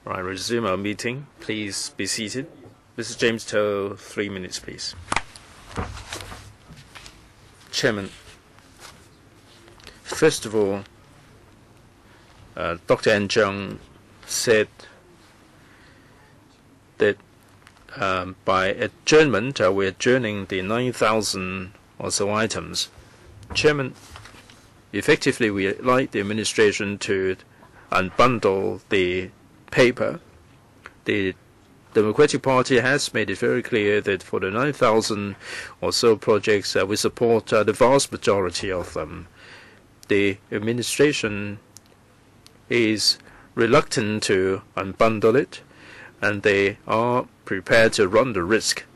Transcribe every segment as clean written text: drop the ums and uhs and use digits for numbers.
Right, resume our meeting. Please be seated. Mr. James Toh, 3 minutes, please. Chairman, first of all, Dr. N. Zheng said that by adjournment, we're adjourning the 9,000 or so items. Chairman, effectively, we like the administration to unbundle the paper. The Democratic Party has made it very clear that for the 9,000 or so projects, we support the vast majority of them. The administration is reluctant to unbundle it, and they are prepared to run the risk,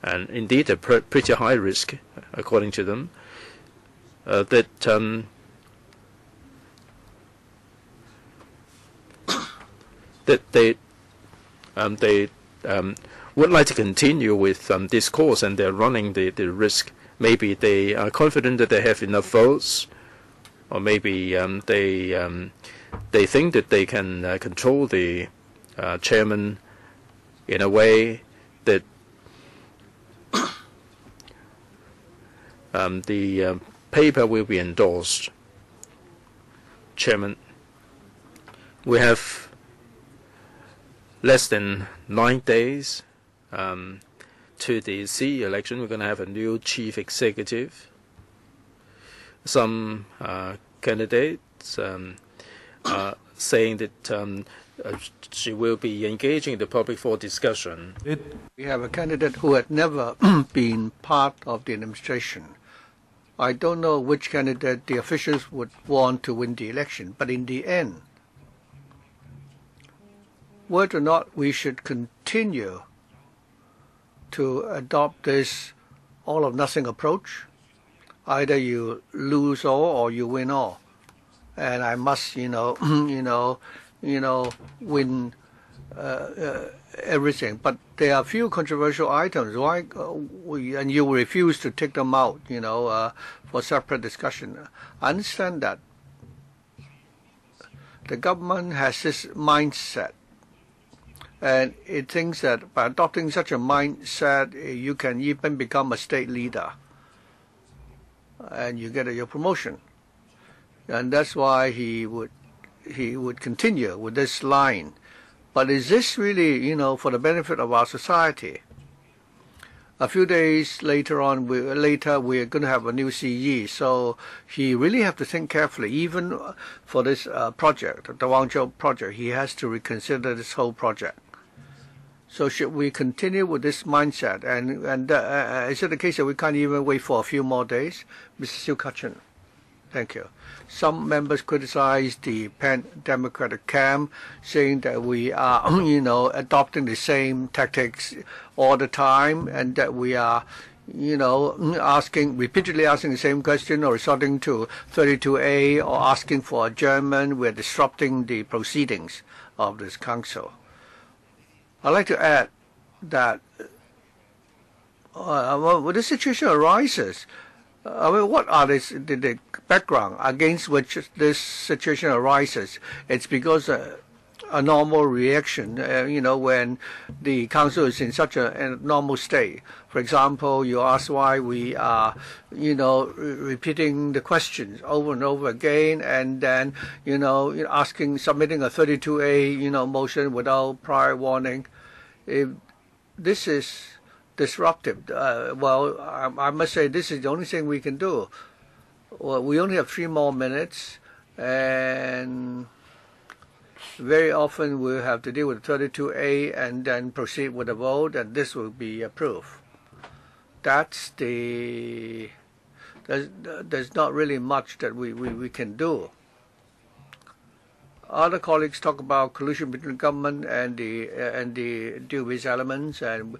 and indeed a pretty high risk, according to them, that they would like to continue with this course, and they're running the risk. Maybe they are confident that they have enough votes, or maybe they think that they can control the chairman in a way that the paper will be endorsed. Chairman, we have less than 9 days to the CE election. We're going to have a new chief executive. Some candidates are saying that she will be engaging the public for discussion. We have a candidate who had never been part of the administration. I don't know which candidate the officials would want to win the election, but in the end, whether or not we should continue to adopt this all-or-nothing approach, either you lose all or you win all, and I must, win everything. But there are a few controversial items. Why and you refuse to take them out, for separate discussion? I understand that the government has this mindset, and it thinks that by adopting such a mindset, you can even become a state leader, and you get your promotion. And that's why he would continue with this line. But is this really, for the benefit of our society? A few days later on, we're going to have a new CE, so he really have to think carefully. Even for this project, the Guangzhou project, he has to reconsider this whole project. So should we continue with this mindset? And is it the case that we can't even wait for a few more days? Mr. Siu Ka-chun. Thank you. Some members criticize the pan-democratic camp, saying that we are, adopting the same tactics all the time, and that we are, repeatedly asking the same question, or resorting to 32A, or asking for adjournment. We're disrupting the proceedings of this council. I'd like to add that when the situation arises, what are the background against which this situation arises? It's because a normal reaction, when the council is in such a normal state. For example, you ask why we are, repeating the questions over and over again, and then, submitting a 32A, motion without prior warning. If this is disruptive. I must say this is the only thing we can do. Well, we only have 3 more minutes, and very often we'll have to deal with 32A and then proceed with a vote, and this will be approved. That's there's not really much that we can do. Other colleagues talk about collusion between government and the dubious elements, and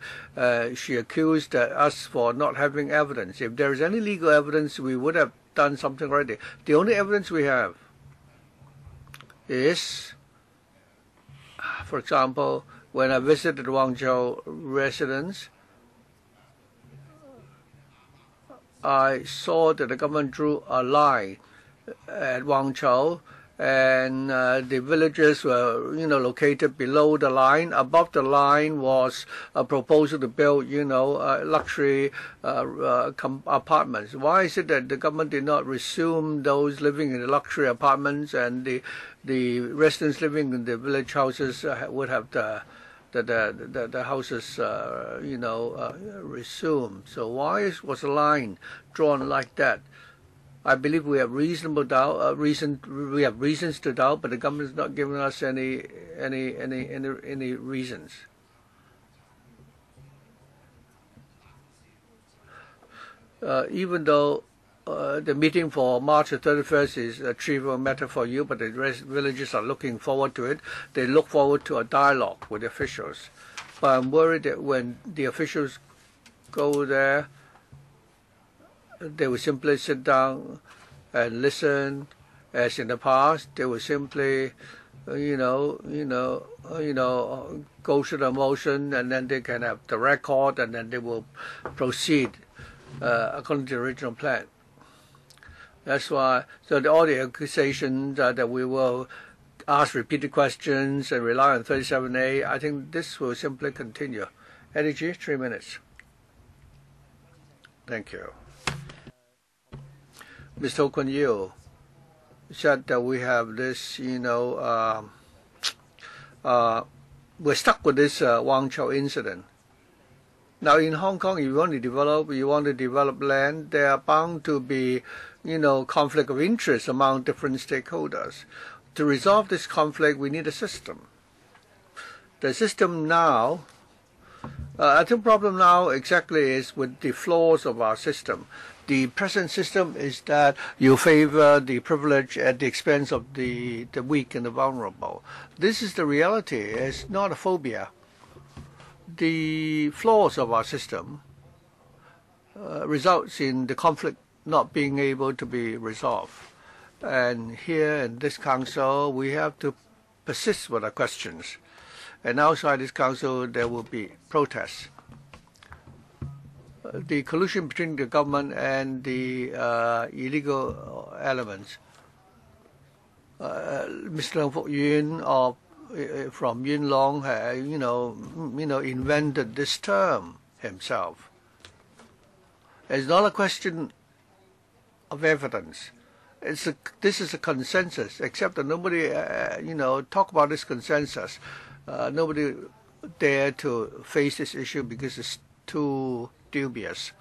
she accused us for not having evidence. If there is any legal evidence, we would have done something already. The only evidence we have is, for example, when I visited Guangzhou residence, I saw that the government drew a line at Guangzhou, and the villages were, located below the line. Above the line was a proposal to build, luxury apartments. Why is it that the government did not resume those living in the luxury apartments, and the residents living in the village houses would have the houses, resumed? So why was a line drawn like that? I believe we have reasonable doubt. We have reasons to doubt, but the government is not giving us any reasons. Even though the meeting for March the 31st is a trivial matter for you, but the villages are looking forward to it. They look forward to a dialogue with the officials. But I'm worried that when the officials go there, they will simply sit down and listen, as in the past. They will simply, go through the motion, and then they can have the record, and then they will proceed according to the original plan. That's why. So all the accusations that we will ask repeated questions and rely on 37A, I think this will simply continue. Energy, 3 minutes. Thank you. Mr. Kwon Yew said that we have this, we're stuck with this Wang Chao incident. Now in Hong Kong, if you want to develop land, there are bound to be, conflict of interest among different stakeholders. To resolve this conflict, we need a system. The system now, I think the problem now exactly is with the flaws of our system. The present system is that you favor the privileged at the expense of the weak and the vulnerable. This is the reality. It's not a phobia. The flaws of our system results in the conflict not being able to be resolved. And here in this council, we have to persist with our questions. And outside this council, there will be protests. The collusion between the government and the illegal elements. Mr. Leung Fuk Yuen from Yuen Long, invented this term himself. It's not a question of evidence. This is a consensus, except that nobody, talk about this consensus. Nobody dare to face this issue because it's too dubious.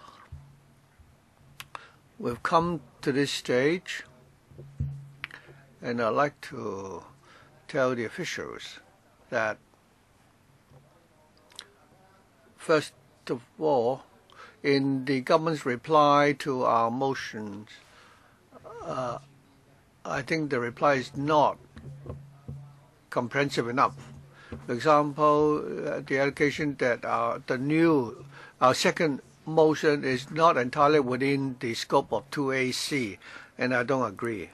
We've come to this stage, and I'd like to tell the officials that, first of all, in the government's reply to our motions, I think the reply is not comprehensive enough. For example, the allocation that our second motion is not entirely within the scope of 2AC, and I don't agree.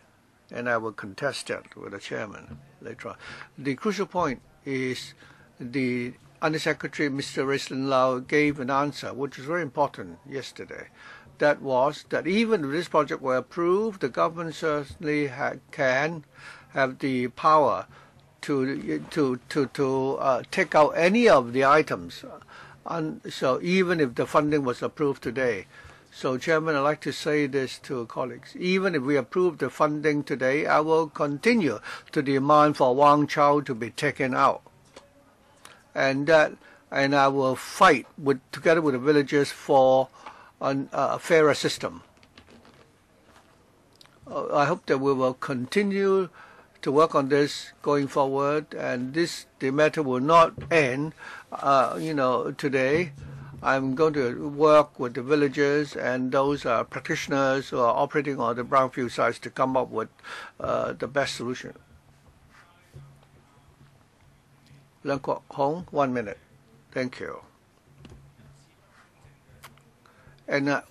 And I will contest that with the chairman later on. The crucial point is the Undersecretary, Mr. Rislin Lau, gave an answer, which is very important yesterday. That was that even if this project were approved, the government certainly can have the power to take out any of the items. So even if the funding was approved today. So, Chairman, I'd like to say this to colleagues. Even if we approve the funding today, I will continue to demand for Wang Chao to be taken out. And I will fight together with the villagers for a fairer system. I hope that we will continue to work on this going forward, and the matter will not end, today. I'm going to work with the villagers and those practitioners who are operating on the brownfield sites to come up with the best solution. Leung Kwok Hong, 1 minute. Thank you. And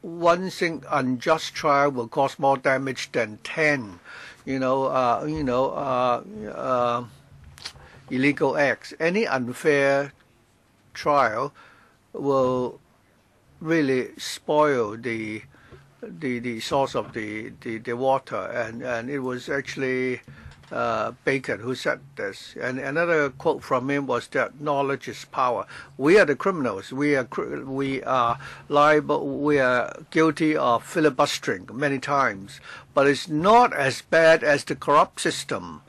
one thing, unjust trial will cause more damage than 10, illegal acts. Any unfair trial will really spoil the the source of the water, and it was actually Bacon who said this. And another quote from him was that knowledge is power. We are the criminals. We are liable. We are guilty of filibustering many times, but it's not as bad as the corrupt system.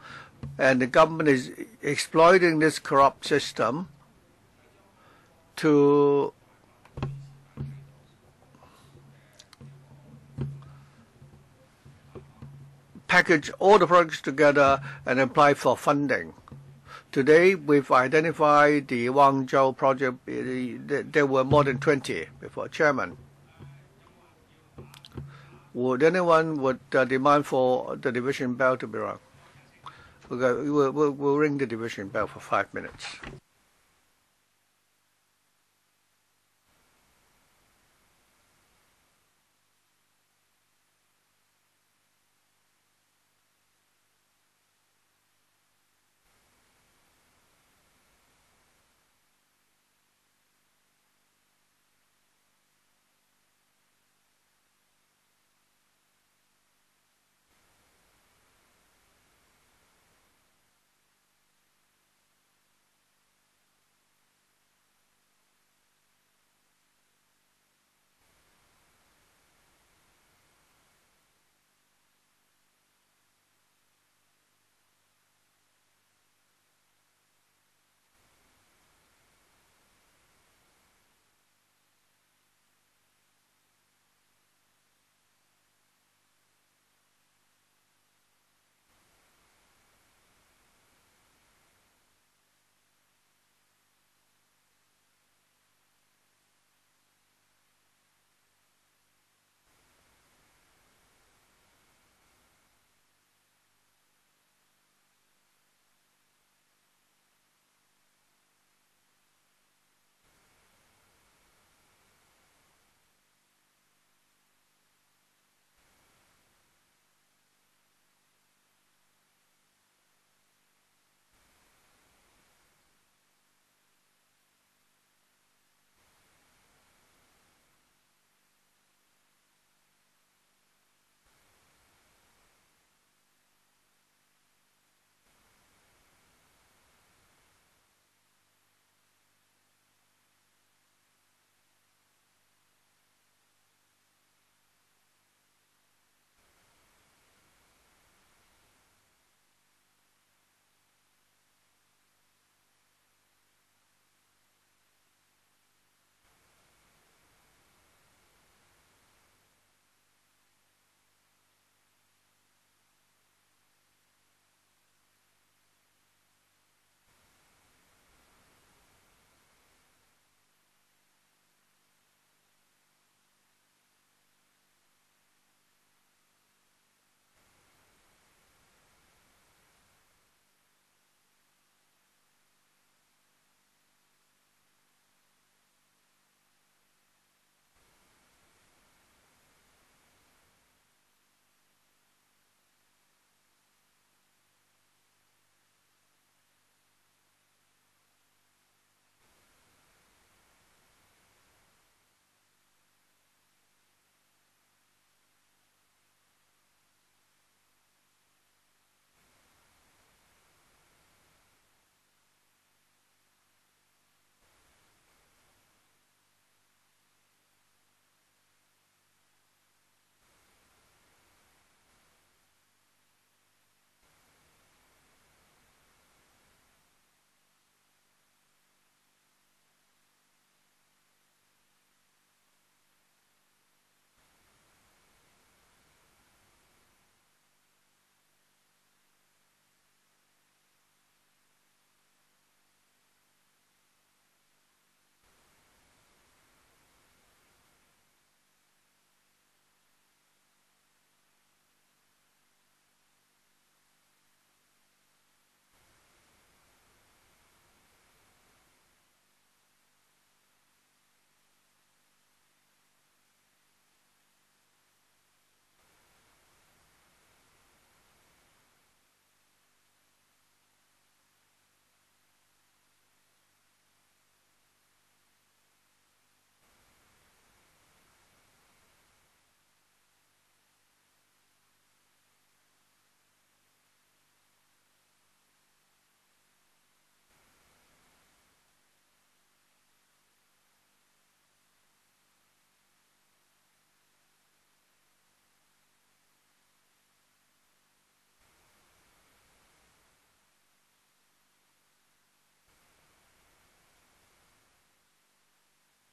And the government is exploiting this corrupt system to package all the projects together and apply for funding. Today, we've identified the Guangzhou project. There were more than 20 before. Chairman, would anyone demand for the division bell to be rung? We'll ring the division bell for 5 minutes.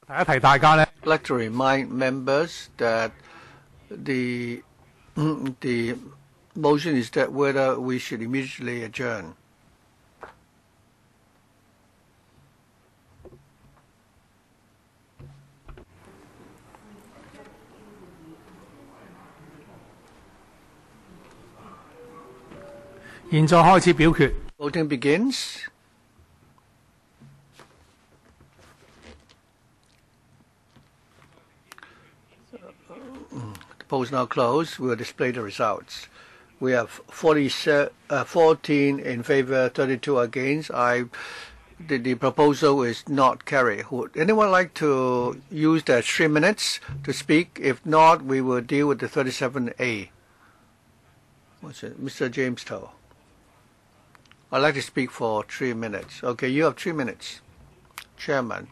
I'd like to remind members that the motion is that whether we should immediately adjourn. Voting begins. The poll is now closed. We'll display the results. We have 14 in favor, 32 against. The proposal is not carried. Would anyone like to use their 3 minutes to speak? If not, we will deal with the 37A. What's it? Mr. James Toh. I'd like to speak for 3 minutes. Okay, you have 3 minutes, Chairman.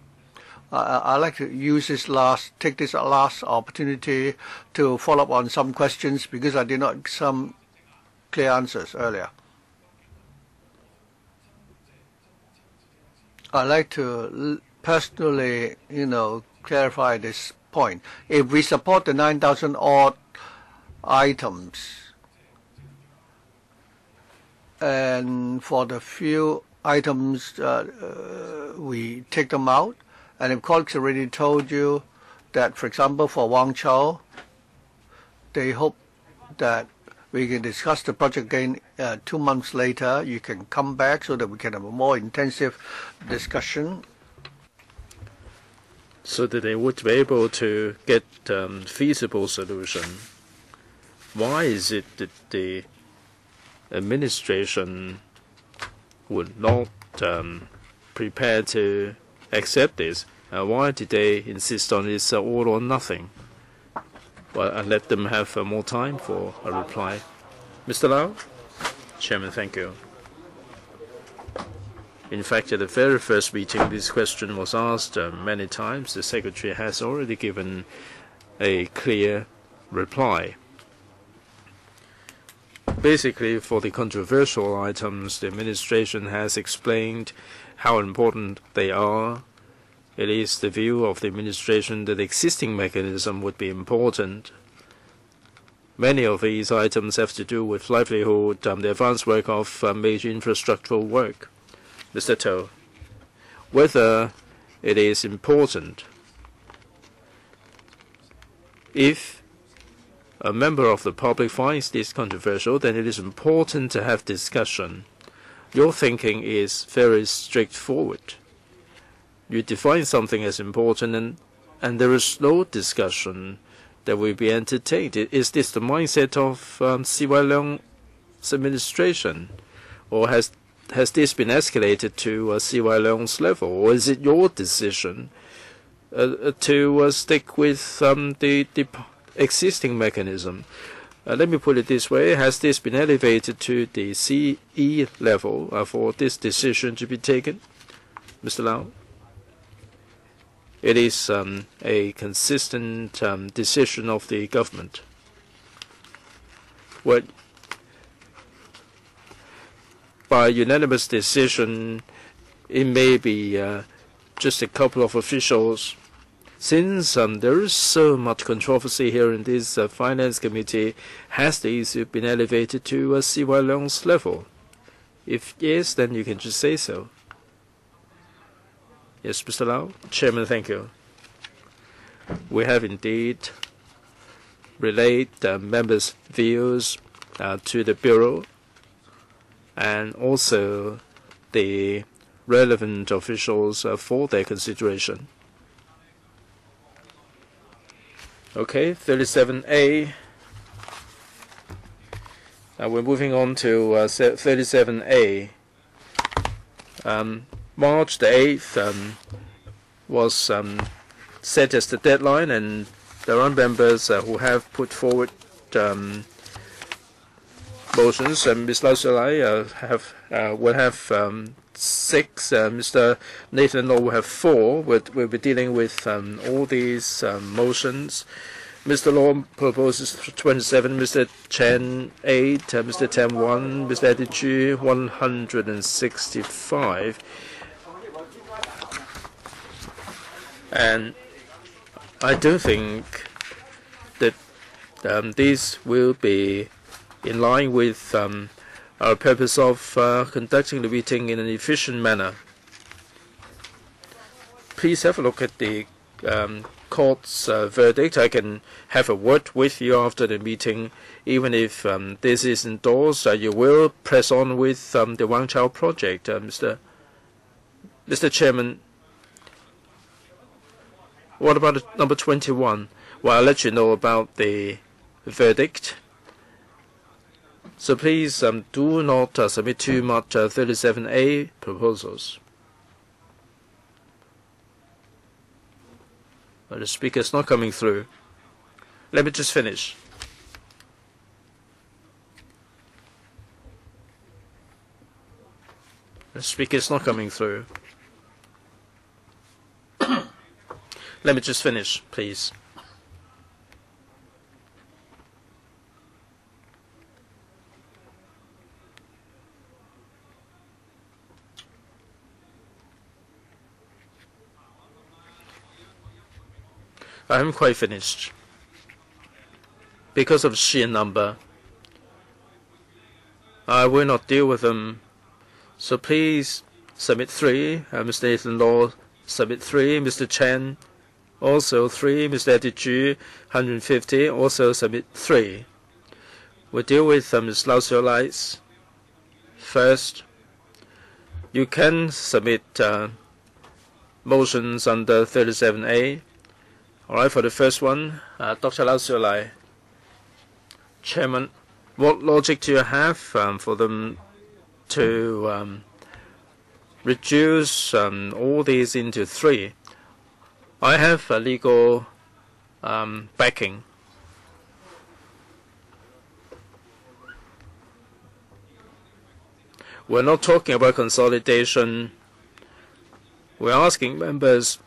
I'd like to use take this last opportunity to follow up on some questions because I did not get some clear answers earlier. I'd like to personally, clarify this point. If we support the 9,000 odd items, and for the few items we take them out, and if colleagues already told you that, for example, for Wang Chao, they hope that we can discuss the project again 2 months later. You can come back so that we can have a more intensive discussion. So that they would be able to get feasible solution. Why is it that the administration would not prepare to accept this? Why did they insist on this all or nothing? Well, I let them have more time for a reply. Mr. Lau? Chairman, thank you. In fact, at the very first meeting, this question was asked many times. The Secretary has already given a clear reply. Basically, for the controversial items, the administration has explained how important they are. It is the view of the administration that the existing mechanism would be important. Many of these items have to do with livelihood, the advanced work of major infrastructural work. Mr. Toh, whether it is important, if a member of the public finds this controversial, then it is important to have discussion. Your thinking is very straightforward. You define something as important, and there is no discussion that will be entertained. Is this the mindset of C.Y. Leung's administration, or has this been escalated to C.Y. Leung's level, or is it your decision to stick with the existing mechanism? Let me put it this way. Has this been elevated to the CE level for this decision to be taken? Mr. Lau? It is a consistent decision of the government. Well, by unanimous decision, it may be just a couple of officials. Since there is so much controversy here in this Finance Committee, has the issue been elevated to C.Y. Leung's level? If yes, then you can just say so. Yes, Mr. Lau? Chairman, thank you. We have indeed relayed members' views to the Bureau and also the relevant officials for their consideration. Okay, 37A. We're moving on to 37A. March the 8th was set as the deadline, and there are members who have put forward motions. Ms. Lau Solai will have 6. Mr. Nathan Law will have 4. We'll be dealing with all these motions. Mr. Law proposes 27, Mr. Chen 8, Mr. Tam 1, Mr. Edichi 165. And I don't think that this will be in line with our purpose of conducting the meeting in an efficient manner. Please have a look at the court's verdict. I can have a word with you after the meeting. Even if this is endorsed, you will press on with the one-child project. Mr. Chairman, what about number 21? Well, I'll let you know about the verdict. So please do not submit too much 37A proposals. Well, the speaker's not coming through. Let me just finish. The speaker's not coming through. Let me just finish, please. I haven't quite finished. Because of sheer number, I will not deal with them. So please submit 3. Mr. Nathan Law, submit 3. Mr. Chen, also 3. Mr. Eddie Chu, 150, also submit 3. We'll deal with Ms. Lau Xiaolai's first. You can submit motions under 37A. All right, for the first one, Dr. Lau Xiaolai. Chairman, what logic do you have for them to reduce all these into 3? I have a legal backing. We're not talking about consolidation. We're asking members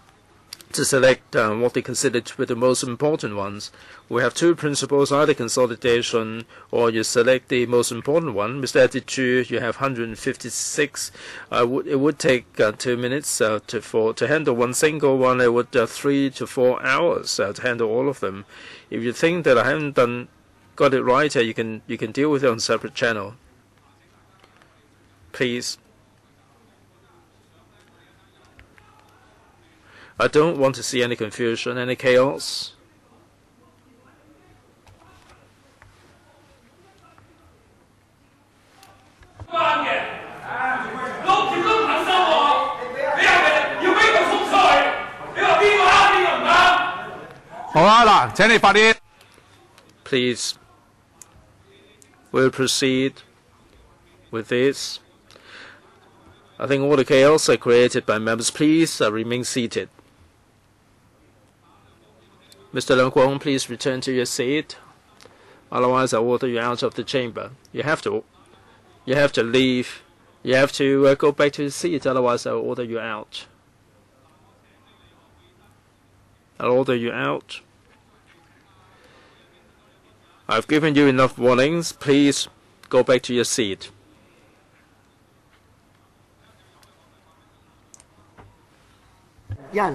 to select what they consider to be the most important ones. We have 2 principles, either consolidation or you select the most important one. Mr. Eddie Chu, you have 156. It would take 2 minutes to handle one single one. It would 3 to 4 hours to handle all of them. If you think that I haven't got it right, you can deal with it on a separate channel. Please. I don't want to see any confusion, any chaos. Please, we'll proceed with this. I think all the chaos are created by members. Please remain seated. Mr. Leung Kwong, please return to your seat. Otherwise, I'll order you out of the chamber. You have to leave. You have to go back to your seat. Otherwise, I'll order you out. I'll order you out. I've given you enough warnings. Please go back to your seat. If you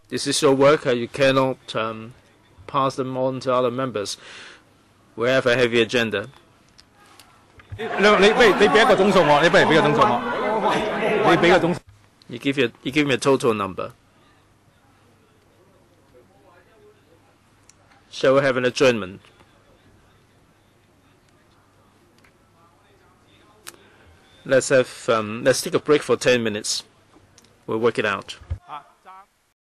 This is your work. You cannot pass them on to other members. We have a heavy agenda. You give me a total number. Shall we have an adjournment? Let's take a break for 10 minutes. We'll work it out.